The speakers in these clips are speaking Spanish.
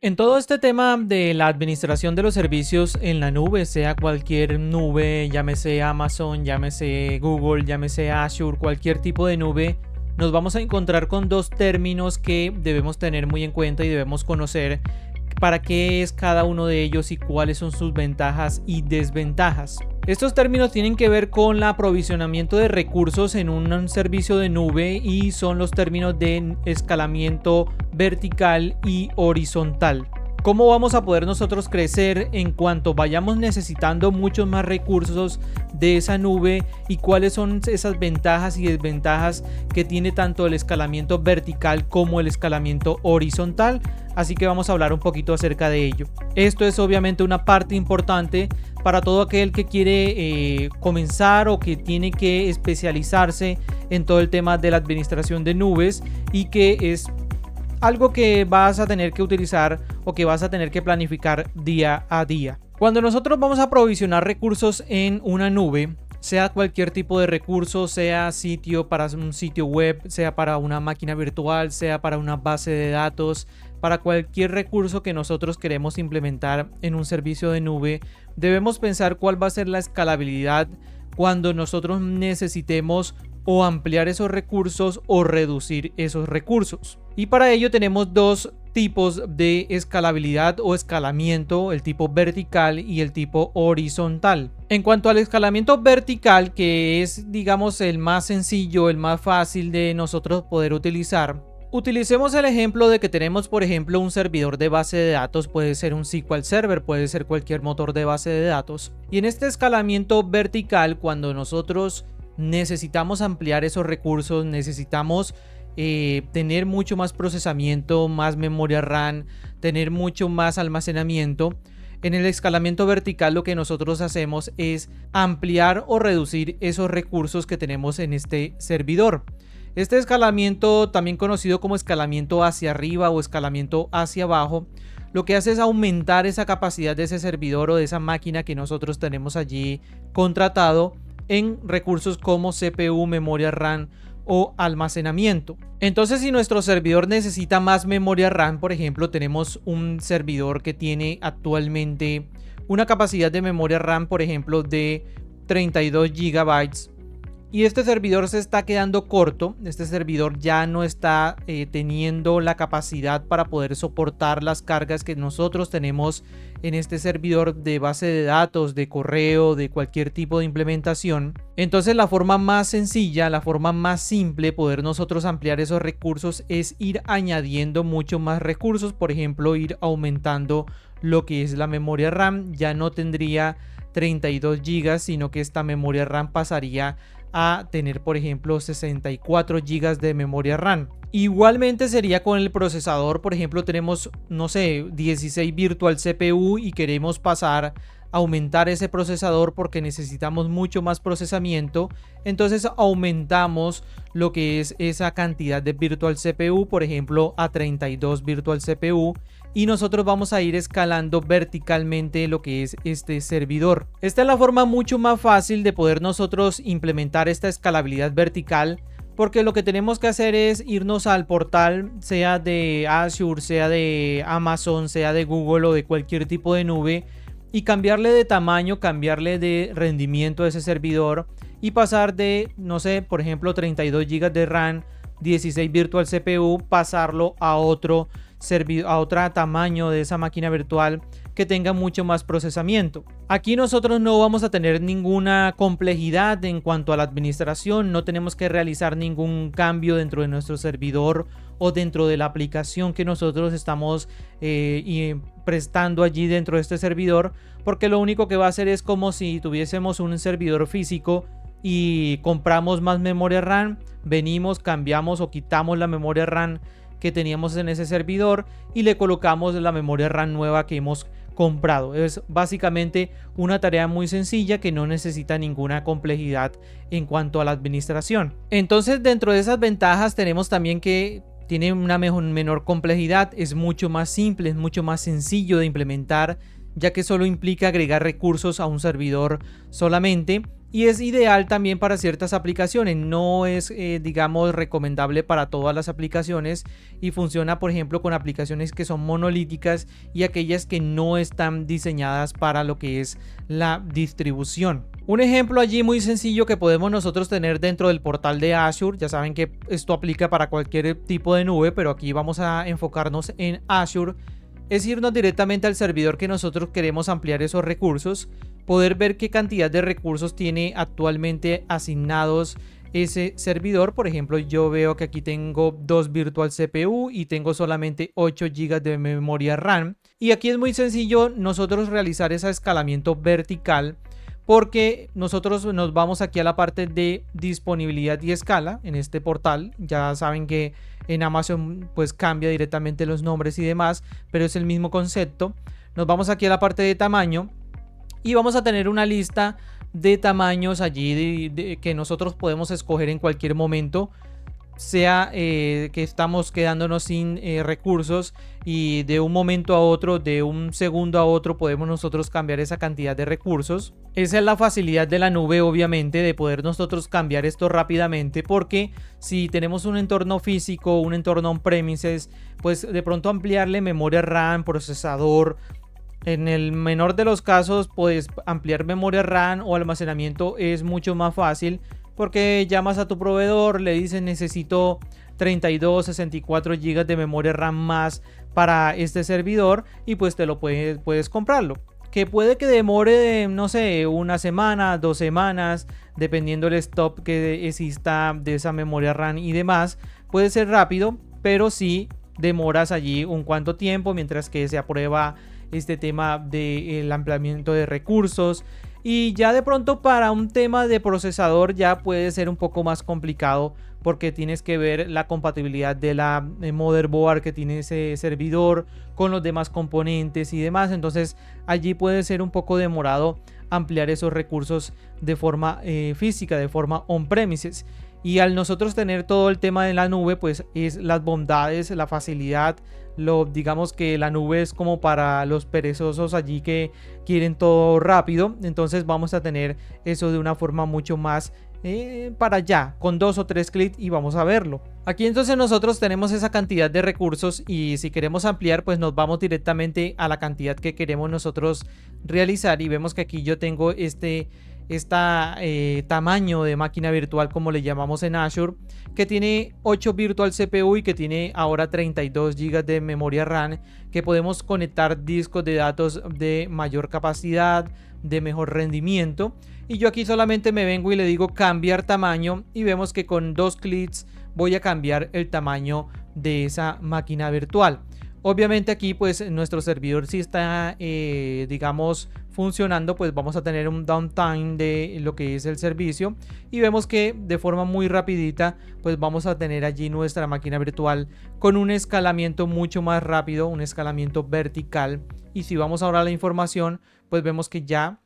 En todo este tema de la administración de los servicios en la nube, sea cualquier nube, llámese Amazon, llámese Google, llámese Azure, cualquier tipo de nube, nos vamos a encontrar con dos términos que debemos tener muy en cuenta y debemos conocer para qué es cada uno de ellos y cuáles son sus ventajas y desventajas. Estos términos tienen que ver con el aprovisionamiento de recursos en un servicio de nube y son los términos de escalamiento vertical y horizontal. ¿Cómo vamos a poder nosotros crecer en cuanto vayamos necesitando muchos más recursos de esa nube y cuáles son esas ventajas y desventajas que tiene tanto el escalamiento vertical como el escalamiento horizontal? Así que vamos a hablar un poquito acerca de ello. Esto es obviamente una parte importante para todo aquel que quiere comenzar o que tiene que especializarse en todo el tema de la administración de nubes y que es algo que vas a tener que utilizar o que vas a tener que planificar día a día. Cuando nosotros vamos a provisionar recursos en una nube, sea cualquier tipo de recurso, sea sitio para un sitio web, sea para una máquina virtual, sea para una base de datos, para cualquier recurso que nosotros queremos implementar en un servicio de nube, debemos pensar cuál va a ser la escalabilidad cuando nosotros necesitemos o ampliar esos recursos o reducir esos recursos. Y para ello tenemos dos tipos de escalabilidad o escalamiento, el tipo vertical y el tipo horizontal. En cuanto al escalamiento vertical, que es digamos el más sencillo, el más fácil de nosotros poder utilizar, utilicemos el ejemplo de que tenemos por ejemplo un servidor de base de datos, puede ser un SQL Server, puede ser cualquier motor de base de datos. Y en este escalamiento vertical, cuando nosotros necesitamos ampliar esos recursos, necesitamos tener mucho más procesamiento, más memoria RAM, tener mucho más almacenamiento. En el escalamiento vertical lo que nosotros hacemos es ampliar o reducir esos recursos que tenemos en este servidor. Este escalamiento, también conocido como escalamiento hacia arriba o escalamiento hacia abajo, lo que hace es aumentar esa capacidad de ese servidor o de esa máquina que nosotros tenemos allí contratado en recursos como CPU, memoria RAM o almacenamiento. Entonces, si nuestro servidor necesita más memoria RAM, por ejemplo, tenemos un servidor que tiene actualmente una capacidad de memoria RAM, por ejemplo, de 32 GB. Y este servidor se está quedando corto, este servidor ya no está teniendo la capacidad para poder soportar las cargas que nosotros tenemos en este servidor de base de datos, de correo, de cualquier tipo de implementación. Entonces la forma más sencilla, la forma más simple de poder nosotros ampliar esos recursos es ir añadiendo mucho más recursos, por ejemplo ir aumentando lo que es la memoria RAM, ya no tendría 32 GB, sino que esta memoria RAM pasaría a tener por ejemplo 64 GB de memoria RAM. Igualmente sería con el procesador, por ejemplo tenemos no sé 16 virtual CPU y queremos pasar a aumentar ese procesador porque necesitamos mucho más procesamiento, entonces aumentamos lo que es esa cantidad de virtual CPU, por ejemplo a 32 virtual CPU, y nosotros vamos a ir escalando verticalmente lo que es este servidor. Esta es la forma mucho más fácil de poder nosotros implementar esta escalabilidad vertical, porque lo que tenemos que hacer es irnos al portal, sea de Azure, sea de Amazon, sea de Google o de cualquier tipo de nube, y cambiarle de tamaño, cambiarle de rendimiento a ese servidor y pasar de, no sé, por ejemplo 32 GB de RAM, 16 virtual CPU, pasarlo a otro tamaño de esa máquina virtual que tenga mucho más procesamiento. Aquí nosotros no vamos a tener ninguna complejidad en cuanto a la administración, no tenemos que realizar ningún cambio dentro de nuestro servidor o dentro de la aplicación que nosotros estamos prestando allí dentro de este servidor, porque lo único que va a hacer es como si tuviésemos un servidor físico y compramos más memoria RAM, venimos, cambiamos o quitamos la memoria RAM que teníamos en ese servidor y le colocamos la memoria RAM nueva que hemos comprado. Es básicamente una tarea muy sencilla que no necesita ninguna complejidad en cuanto a la administración. Entonces, dentro de esas ventajas tenemos también que tiene una menor complejidad, es mucho más simple, es mucho más sencillo de implementar, ya que solo implica agregar recursos a un servidor solamente y es ideal también para ciertas aplicaciones. No es, digamos, recomendable para todas las aplicaciones y funciona, por ejemplo, con aplicaciones que son monolíticas y aquellas que no están diseñadas para lo que es la distribución. Un ejemplo allí muy sencillo que podemos nosotros tener dentro del portal de Azure. Ya saben que esto aplica para cualquier tipo de nube, pero aquí vamos a enfocarnos en Azure. Es irnos directamente al servidor que nosotros queremos ampliar esos recursos, poder ver qué cantidad de recursos tiene actualmente asignados ese servidor. Por ejemplo, yo veo que aquí tengo 2 virtual CPU y tengo solamente 8 GB de memoria RAM. Y aquí es muy sencillo nosotros realizar ese escalamiento vertical, porque nosotros nos vamos aquí a la parte de disponibilidad y escala en este portal. Ya saben que en Amazon pues cambia directamente los nombres y demás, pero es el mismo concepto. Nos vamos aquí a la parte de tamaño y vamos a tener una lista de tamaños allí que nosotros podemos escoger en cualquier momento, sea que estamos quedándonos sin recursos y de un momento a otro, de un segundo a otro, podemos nosotros cambiar esa cantidad de recursos. Esa es la facilidad de la nube, obviamente, de poder nosotros cambiar esto rápidamente, porque si tenemos un entorno físico, un entorno on-premises, pues de pronto ampliarle memoria RAM, procesador. En el menor de los casos, pues ampliar memoria RAM o almacenamiento es mucho más fácil, porque llamas a tu proveedor, le dices necesito 32, 64 GB de memoria RAM más para este servidor y pues te lo puedes comprarlo. Que puede que demore, no sé, una semana, 2 semanas, dependiendo del stop que exista de esa memoria RAM y demás. Puede ser rápido, pero sí demoras allí un cuanto tiempo mientras que se aprueba este tema del ampliamiento de recursos. Y ya de pronto para un tema de procesador ya puede ser un poco más complicado, porque tienes que ver la compatibilidad de la motherboard que tiene ese servidor con los demás componentes y demás. Entonces allí puede ser un poco demorado ampliar esos recursos de forma física, de forma on-premises. Y al nosotros tener todo el tema de la nube, pues es las bondades, la facilidad. Digamos que la nube es como para los perezosos allí que quieren todo rápido. Entonces vamos a tener eso de una forma mucho más para allá, con 2 o 3 clics y vamos a verlo. Aquí entonces nosotros tenemos esa cantidad de recursos y si queremos ampliar, pues nos vamos directamente a la cantidad que queremos nosotros realizar, y vemos que aquí yo tengo este tamaño de máquina virtual, como le llamamos en Azure, que tiene 8 virtual CPU y que tiene ahora 32 GB de memoria RAM, que podemos conectar discos de datos de mayor capacidad, de mejor rendimiento. Y yo aquí solamente me vengo y le digo cambiar tamaño y vemos que con 2 clics voy a cambiar el tamaño de esa máquina virtual. Obviamente aquí pues nuestro servidor si está digamos funcionando, pues vamos a tener un downtime de lo que es el servicio, y vemos que de forma muy rapidita pues vamos a tener allí nuestra máquina virtual con un escalamiento mucho más rápido, un escalamiento vertical. Y si vamos ahora a la información, pues vemos que ya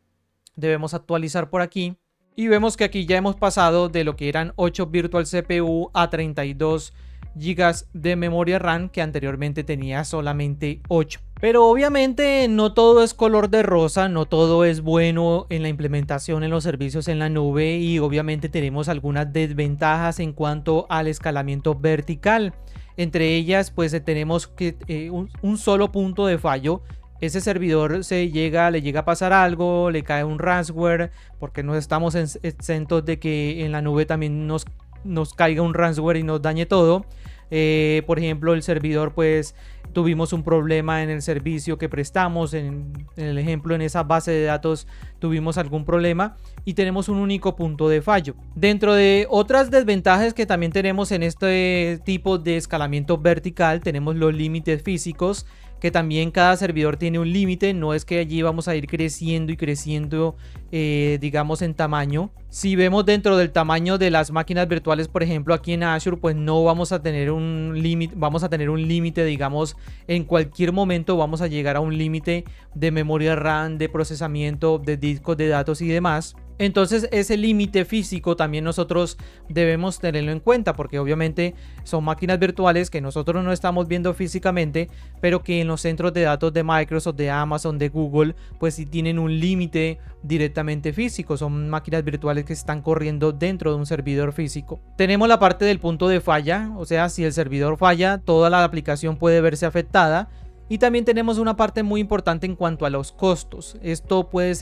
debemos actualizar por aquí y vemos que aquí ya hemos pasado de lo que eran 8 virtual CPU a 32 GB de memoria RAM, que anteriormente tenía solamente 8. Pero obviamente no todo es color de rosa, no todo es bueno en la implementación en los servicios en la nube, y obviamente tenemos algunas desventajas en cuanto al escalamiento vertical. Entre ellas pues tenemos que un solo punto de fallo. Ese servidor le llega a pasar algo, le cae un ransomware, porque no estamos exentos de que en la nube también nos caiga un ransomware y nos dañe todo. Por ejemplo, el servidor, pues tuvimos un problema en el servicio que prestamos, en el ejemplo en esa base de datos tuvimos algún problema y tenemos un único punto de fallo. Dentro de otras desventajas que también tenemos en este tipo de escalamiento vertical, tenemos los límites físicos, que también cada servidor tiene un límite. No es que allí vamos a ir creciendo y creciendo digamos en tamaño. Si vemos dentro del tamaño de las máquinas virtuales, por ejemplo aquí en Azure, pues no vamos a tener un límite, vamos a tener un límite, digamos en cualquier momento vamos a llegar a un límite de memoria RAM, de procesamiento, de discos de datos y demás. Entonces ese límite físico también nosotros debemos tenerlo en cuenta, porque obviamente son máquinas virtuales que nosotros no estamos viendo físicamente, pero que en los centros de datos de Microsoft, de Amazon, de Google, pues sí tienen un límite directamente físico. Son máquinas virtuales que están corriendo dentro de un servidor físico. Tenemos la parte del punto de falla, o sea, si el servidor falla, toda la aplicación puede verse afectada. Y también tenemos una parte muy importante en cuanto a los costos. Esto puede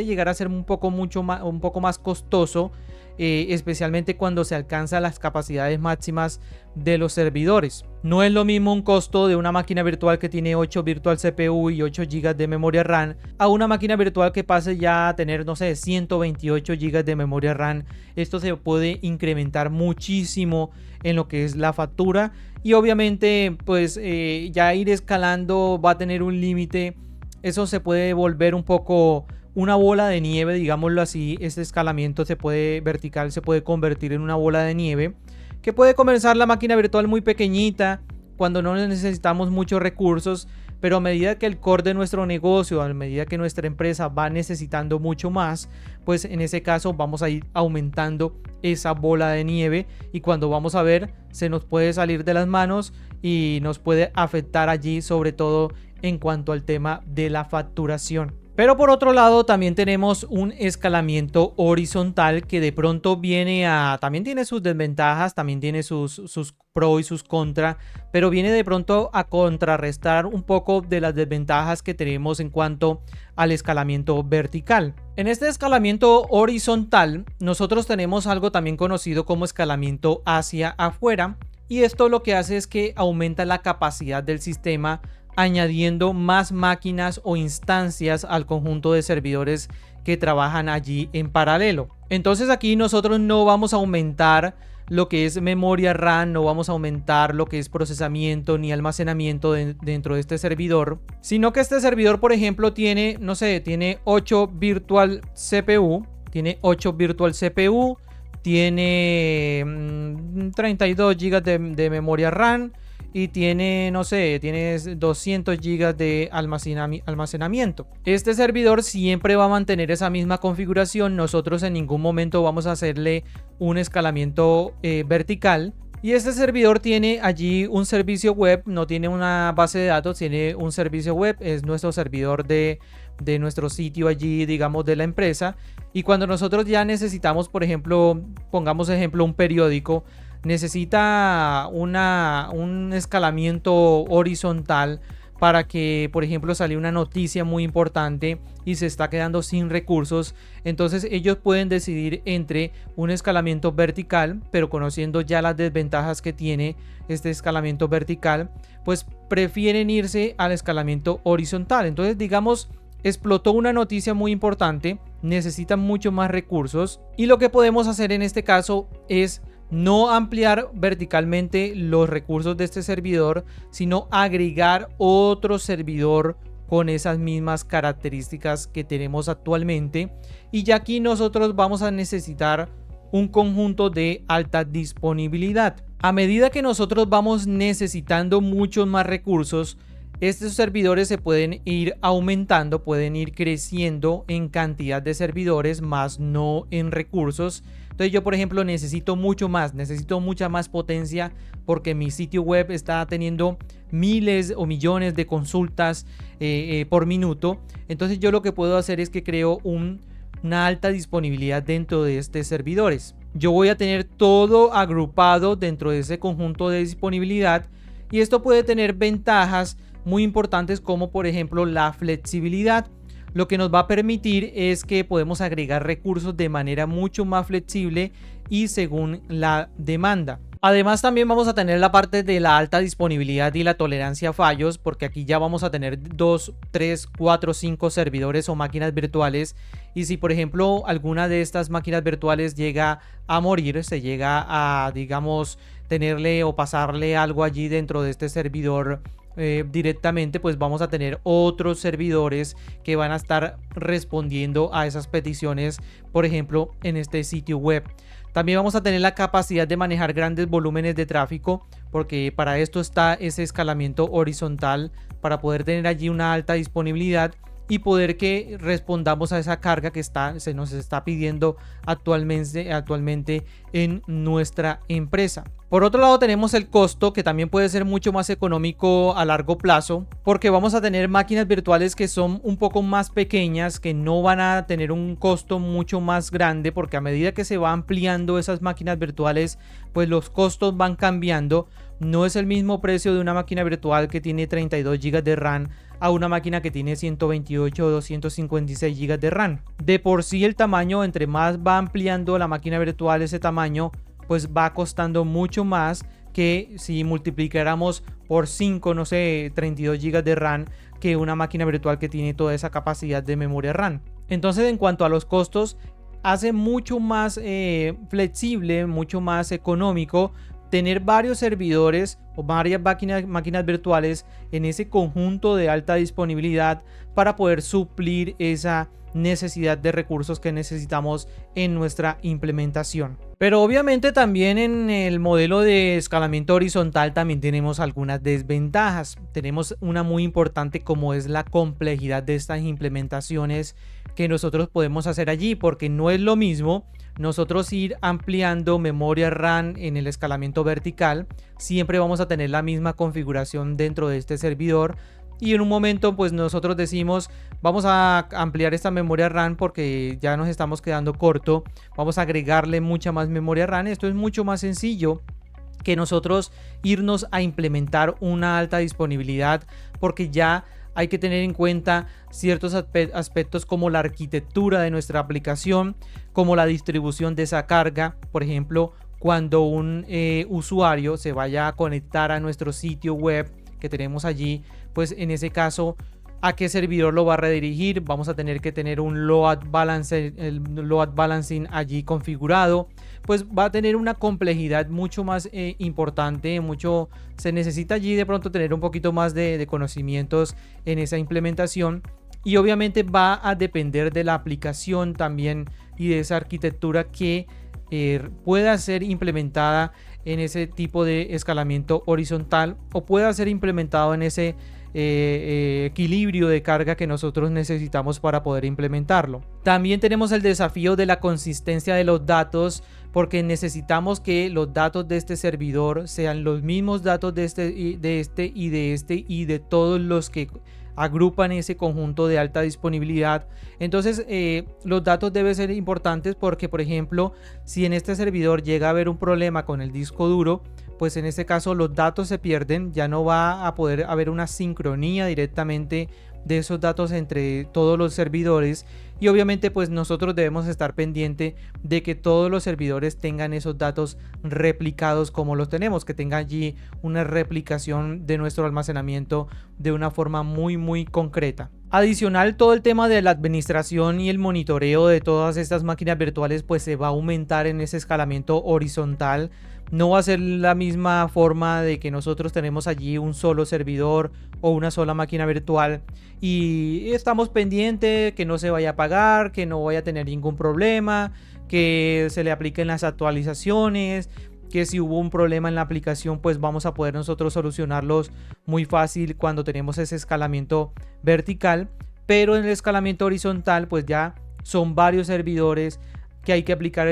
llegar a ser un poco más costoso, especialmente cuando se alcanza las capacidades máximas de los servidores. No es lo mismo un costo de una máquina virtual que tiene 8 virtual CPU y 8 GB de memoria RAM a una máquina virtual que pase ya a tener, no sé, 128 GB de memoria RAM. Esto se puede incrementar muchísimo en lo que es la factura, y obviamente pues ya ir escalando va a tener un límite. Eso se puede volver un poco una bola de nieve, digámoslo así. Este escalamiento vertical se puede convertir en una bola de nieve que puede comenzar la máquina virtual muy pequeñita cuando no necesitamos muchos recursos, pero a medida que el core de nuestro negocio, a medida que nuestra empresa va necesitando mucho más, pues en ese caso vamos a ir aumentando esa bola de nieve, y cuando vamos a ver se nos puede salir de las manos y nos puede afectar allí, sobre todo en cuanto al tema de la facturación. Pero por otro lado también tenemos un escalamiento horizontal que de pronto también tiene sus desventajas, también tiene sus pros y sus contras, pero viene de pronto a contrarrestar un poco de las desventajas que tenemos en cuanto al escalamiento vertical. En este escalamiento horizontal nosotros tenemos algo también conocido como escalamiento hacia afuera, y esto lo que hace es que aumenta la capacidad del sistema, añadiendo más máquinas o instancias al conjunto de servidores que trabajan allí en paralelo. Entonces aquí nosotros no vamos a aumentar lo que es memoria RAM, no vamos a aumentar lo que es procesamiento ni almacenamiento dentro de este servidor, sino que este servidor, por ejemplo, tiene, no sé, tiene 8 virtual CPU, tiene 32 GB de memoria RAM, y tiene, no sé, tienes 200 GB de almacenamiento. Este servidor siempre va a mantener esa misma configuración. Nosotros en ningún momento vamos a hacerle un escalamiento vertical. Y este servidor tiene allí un servicio web, no tiene una base de datos, tiene un servicio web. Es nuestro servidor de nuestro sitio allí, digamos, de la empresa. Y cuando nosotros ya necesitamos, por ejemplo, pongamos ejemplo, un periódico, necesita un escalamiento horizontal para que, por ejemplo, sale una noticia muy importante y se está quedando sin recursos. Entonces ellos pueden decidir entre un escalamiento vertical, pero conociendo ya las desventajas que tiene este escalamiento vertical, pues prefieren irse al escalamiento horizontal. Entonces, digamos, explotó una noticia muy importante, necesitan mucho más recursos, y lo que podemos hacer en este caso es no ampliar verticalmente los recursos de este servidor, sino agregar otro servidor con esas mismas características que tenemos actualmente. Y ya aquí nosotros vamos a necesitar un conjunto de alta disponibilidad. A medida que nosotros vamos necesitando muchos más recursos, estos servidores se pueden ir aumentando, pueden ir creciendo en cantidad de servidores, más no en recursos. Entonces yo, por ejemplo, necesito mucha más potencia, porque mi sitio web está teniendo miles o millones de consultas por minuto. Entonces yo lo que puedo hacer es que creo una alta disponibilidad dentro de estos servidores. Yo voy a tener todo agrupado dentro de ese conjunto de disponibilidad, y esto puede tener ventajas muy importantes, como por ejemplo la flexibilidad. Lo que nos va a permitir es que podemos agregar recursos de manera mucho más flexible y según la demanda. Además, también vamos a tener la parte de la alta disponibilidad y la tolerancia a fallos, porque aquí ya vamos a tener 2, 3, 4, 5 servidores o máquinas virtuales, y si por ejemplo alguna de estas máquinas virtuales llega a morir, se llega a, digamos, tenerle o pasarle algo allí dentro de este servidor directamente, pues vamos a tener otros servidores que van a estar respondiendo a esas peticiones, por ejemplo, en este sitio web. También vamos a tener la capacidad de manejar grandes volúmenes de tráfico, porque para esto está ese escalamiento horizontal, para poder tener allí una alta disponibilidad y poder que respondamos a esa carga que se nos está pidiendo actualmente en nuestra empresa. Por otro lado, tenemos el costo, que también puede ser mucho más económico a largo plazo, porque vamos a tener máquinas virtuales que son un poco más pequeñas, que no van a tener un costo mucho más grande, porque a medida que se va ampliando esas máquinas virtuales, pues los costos van cambiando. No es el mismo precio de una máquina virtual que tiene 32 GB de RAM a una máquina que tiene 128 o 256 GB de RAM. De por sí el tamaño, entre más va ampliando la máquina virtual ese tamaño, pues va costando mucho más que si multiplicáramos por 5, no sé, 32 GB de RAM, que una máquina virtual que tiene toda esa capacidad de memoria RAM. Entonces, en cuanto a los costos, hace mucho más flexible, mucho más económico tener varios servidores o varias máquinas virtuales en ese conjunto de alta disponibilidad para poder suplir esa necesidad de recursos que necesitamos en nuestra implementación. Pero obviamente también en el modelo de escalamiento horizontal también tenemos algunas desventajas. Tenemos una muy importante, como es la complejidad de estas implementaciones que nosotros podemos hacer allí, porque no es lo mismo nosotros ir ampliando memoria RAM en el escalamiento vertical. Siempre vamos a tener la misma configuración dentro de este servidor, y en un momento pues nosotros decimos vamos a ampliar esta memoria RAM porque ya nos estamos quedando corto, vamos a agregarle mucha más memoria RAM. Esto es mucho más sencillo que nosotros irnos a implementar una alta disponibilidad, porque ya hay que tener en cuenta ciertos aspectos como la arquitectura de nuestra aplicación, como la distribución de esa carga. Por ejemplo, cuando un usuario se vaya a conectar a nuestro sitio web que tenemos allí, pues en ese caso, ¿a qué servidor lo va a redirigir? Vamos a tener que tener un load balancing allí configurado. Pues va a tener una complejidad mucho más importante. Se necesita allí de pronto tener un poquito más de conocimientos en esa implementación, y obviamente va a depender de la aplicación también y de esa arquitectura que pueda ser implementada en ese tipo de escalamiento horizontal, o pueda ser implementado en ese equilibrio de carga que nosotros necesitamos para poder implementarlo. También tenemos el desafío de la consistencia de los datos, porque necesitamos que los datos de este servidor sean los mismos datos de este y de todos los que agrupan ese conjunto de alta disponibilidad. Entonces los datos deben ser importantes, porque por ejemplo, si en este servidor llega a haber un problema con el disco duro, pues en este caso los datos se pierden, ya no va a poder haber una sincronía directamente de esos datos entre todos los servidores, y obviamente pues nosotros debemos estar pendiente de que todos los servidores tengan esos datos replicados como los tenemos, que tenga allí una replicación de nuestro almacenamiento de una forma muy concreta. Adicional, todo el tema de la administración y el monitoreo de todas estas máquinas virtuales pues se va a aumentar en ese escalamiento horizontal. No va a ser la misma forma de que nosotros tenemos allí un solo servidor o una sola máquina virtual y estamos pendientes que no se vaya a apagar, que no vaya a tener ningún problema, que se le apliquen las actualizaciones, que si hubo un problema en la aplicación pues vamos a poder nosotros solucionarlos muy fácil cuando tenemos ese escalamiento vertical. Pero en el escalamiento horizontal pues ya son varios servidores, que hay que aplicar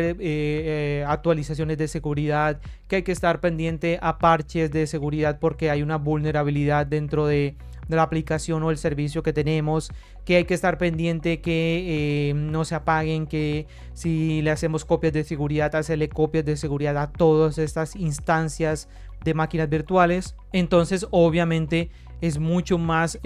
actualizaciones de seguridad, que hay que estar pendiente a parches de seguridad porque hay una vulnerabilidad dentro de la aplicación o el servicio que tenemos, que hay que estar pendiente que no se apaguen, que si le hacemos copias de seguridad, hacerle copias de seguridad a todas estas instancias de máquinas virtuales. Entonces obviamente es mucho más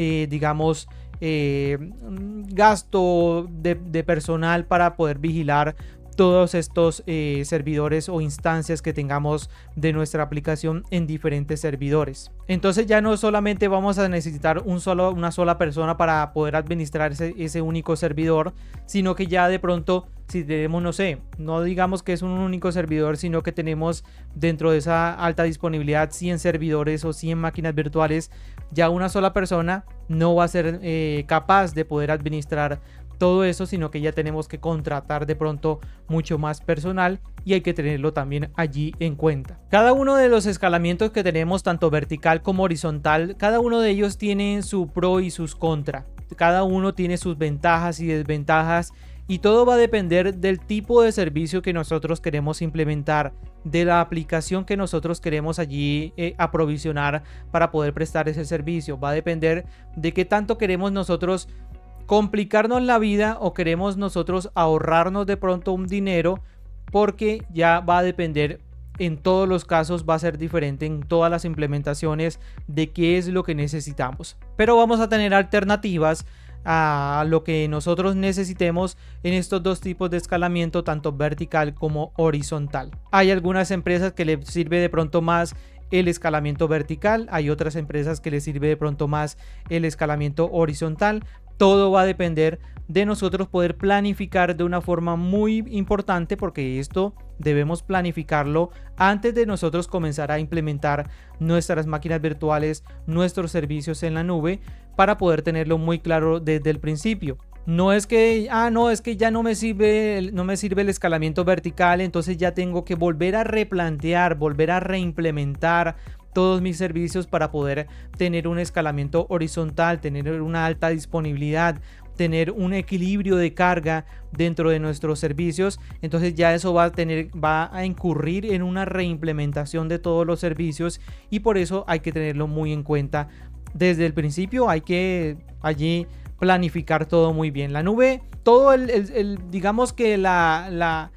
gasto de personal para poder vigilar todos estos servidores o instancias que tengamos de nuestra aplicación en diferentes servidores. Entonces ya no solamente vamos a necesitar una sola persona para poder administrar ese único servidor, sino que ya de pronto si tenemos, no sé, no digamos que es un único servidor, sino que tenemos dentro de esa alta disponibilidad 100 servidores o 100 máquinas virtuales, ya una sola persona no va a ser capaz de poder administrar todo eso, sino que ya tenemos que contratar de pronto mucho más personal, y hay que tenerlo también allí en cuenta. Cada uno de los escalamientos que tenemos, tanto vertical como horizontal, cada uno de ellos tiene su pro y sus contra. cada uno tiene sus ventajas y desventajas y todo va a depender del tipo de servicio que nosotros queremos implementar, de la aplicación que nosotros queremos allí aprovisionar para poder prestar ese servicio. Va a depender de qué tanto queremos nosotros complicarnos la vida o queremos nosotros ahorrarnos de pronto un dinero, porque ya va a depender, en todos los casos va a ser diferente en todas las implementaciones de qué es lo que necesitamos. Pero vamos a tener alternativas a lo que nosotros necesitemos en estos dos tipos de escalamiento, tanto vertical como horizontal. Hay algunas empresas que les sirve de pronto más el escalamiento vertical, hay otras empresas que les sirve de pronto más el escalamiento horizontal. Todo va a depender de nosotros poder planificar de una forma muy importante, porque esto debemos planificarlo antes de nosotros comenzar a implementar nuestras máquinas virtuales, nuestros servicios en la nube, para poder tenerlo muy claro desde el principio. No es que, es que ya no me sirve el escalamiento vertical, entonces ya tengo que volver a replantear, volver a reimplementar todos mis servicios para poder tener un escalamiento horizontal, tener una alta disponibilidad, tener un equilibrio de carga dentro de nuestros servicios. Entonces ya eso va a incurrir en una reimplementación de todos los servicios, y por eso hay que tenerlo muy en cuenta desde el principio. Hay que allí planificar todo muy bien. La nube, todo digamos que la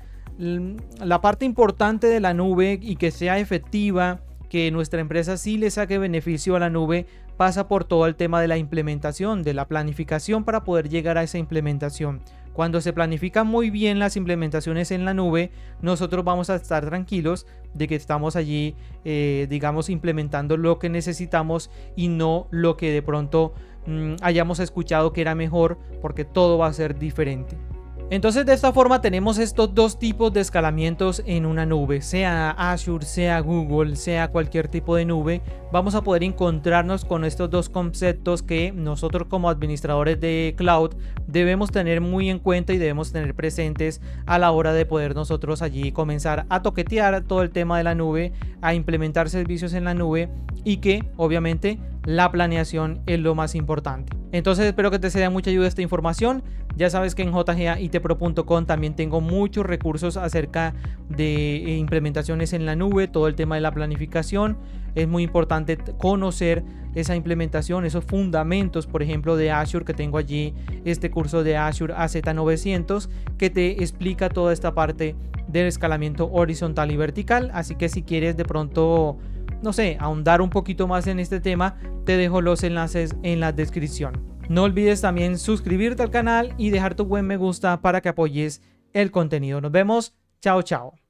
parte importante de la nube, y que sea efectiva, que nuestra empresa sí le saque beneficio a la nube, pasa por todo el tema de la implementación, de la planificación para poder llegar a esa implementación. Cuando se planifican muy bien las implementaciones en la nube, nosotros vamos a estar tranquilos de que estamos allí, digamos, implementando lo que necesitamos y no lo que de pronto hayamos escuchado que era mejor, porque todo va a ser diferente. Entonces, de esta forma tenemos estos dos tipos de escalamientos en una nube, sea Azure, sea Google, sea cualquier tipo de nube. Vamos a poder encontrarnos con estos dos conceptos que nosotros como administradores de cloud debemos tener muy en cuenta y debemos tener presentes a la hora de poder nosotros allí comenzar a toquetear todo el tema de la nube, a implementar servicios en la nube, y que obviamente la planeación es lo más importante. Entonces espero que te sea de mucha ayuda esta información. Ya sabes que en jgaitpro.com también tengo muchos recursos acerca de implementaciones en la nube, todo el tema de la planificación. Es muy importante conocer esa implementación, esos fundamentos, por ejemplo, de Azure, que tengo allí este curso de Azure AZ900 que te explica toda esta parte del escalamiento horizontal y vertical. Así que si quieres de pronto, no sé, ahondar un poquito más en este tema, te dejo los enlaces en la descripción. No olvides también suscribirte al canal y dejar tu buen me gusta para que apoyes el contenido. Nos vemos. Chao, chao.